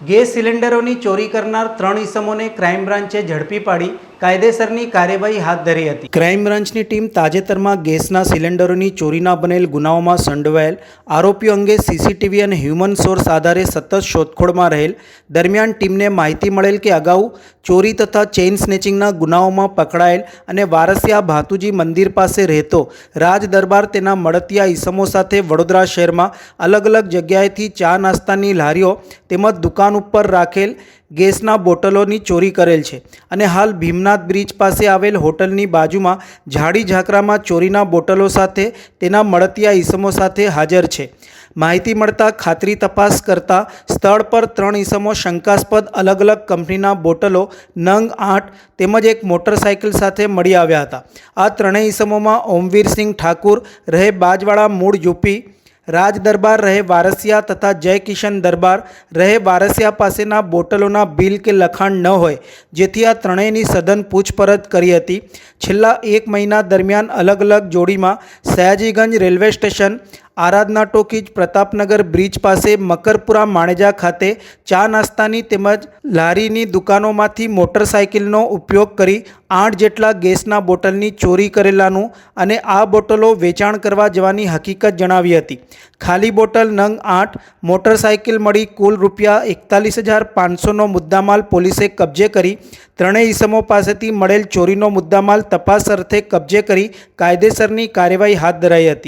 Gas સિલિન્ડરોની ચોરી કરનાર 3 ઈસમોને crime બ્રાન્ચે ઝડપી પાડી કાયદેસરની કાર્યવાહી હાથ ધરી હતી। ક્રાઇમ બ્રાન્ચની ટીમ તાજેતરમાં ગેસના સિલિન્ડરોની ચોરીના બનેલ ગુનાઓમાં સંડોવાયેલ આરોપીઓ અંગે સીસીટીવી અને હ્યુમન સોર્સ આધારે સતત શોધખોળમાં રહેલ દરમિયાન ટીમને માહિતી મળેલ કે અગાઉ ચોરી તથા ચેઇન સ્નેચિંગના ગુનાઓમાં પકડાયેલ અને વારસિયા ભાતુજી મંદિર પાસે રહેતો રાજ દરબાર તેના મળતિયા ઈસમો સાથે વડોદરા શહેરમાં અલગ અલગ જગ્યાએથી ચા નાસ્તાની લારીઓ તેમજ દુકાન ઉપર રાખેલ ગેસના બોટલોની ચોરી કરેલ છે અને હાલ ભીમનાથ બ્રિજ પાસે આવેલ હોટલની બાજુમાં ઝાડી ઝાકરામાં ચોરીના બોટલો સાથે તેના મળતિયા ઈસમો સાથે હાજર છે। માહિતી મળતા ખાતરી તપાસ કરતા સ્થળ પર 3 ઈસમો શંકાસ્પદ અલગ અલગ કંપનીના બોટલો નંગ 8 તેમજ એક મોટરસાઇકલ સાથે મળી આવ્યા હતા। આ ત્રણેય ઈસમોમાં ઓમવીરસિંહ ઠાકુર રહે બાજવાડા મૂળ યુપી, રાજ દરબાર રહે વારસિયા તથા જય કિશન દરબાર રહે વારસિયા પાસેના બોટલોના બિલ કે લખાણ ન હોય, જેથી આ ત્રણેયની સઘન પૂછપરછ કરી હતી। છેલ્લા 1 મહિના દરમિયાન અલગ અલગ જોડીમાં સયાજીગંજ રેલવે સ્ટેશન, આરાધના ટોકીજ, પ્રતાપનગર બ્રિજ પાસે, મકરપુરા માણેજા ખાતે ચા નાસ્તાની તેમજ લારીની દુકાનોમાંથી મોટરસાઇકલનો ઉપયોગ કરી 8 જેટલા ગેસના બોટલની ચોરી કરેલાનું અને આ બોટલો વેચાણ કરવા જવાની હકીકત જણાવી હતી। ખાલી બોટલ નંગ 8, મોટરસાઇકલ મળી કુલ ₹41,500નો મુદ્દામાલ પોલીસે કબજે કરી ત્રણેય ઈસમો પાસેથી મળેલ ચોરીનો મુદ્દામાલ તપાસ અર્થે કબજે કરી કાયદેસરની કાર્યવાહી હાથ ધરાઈ હતી।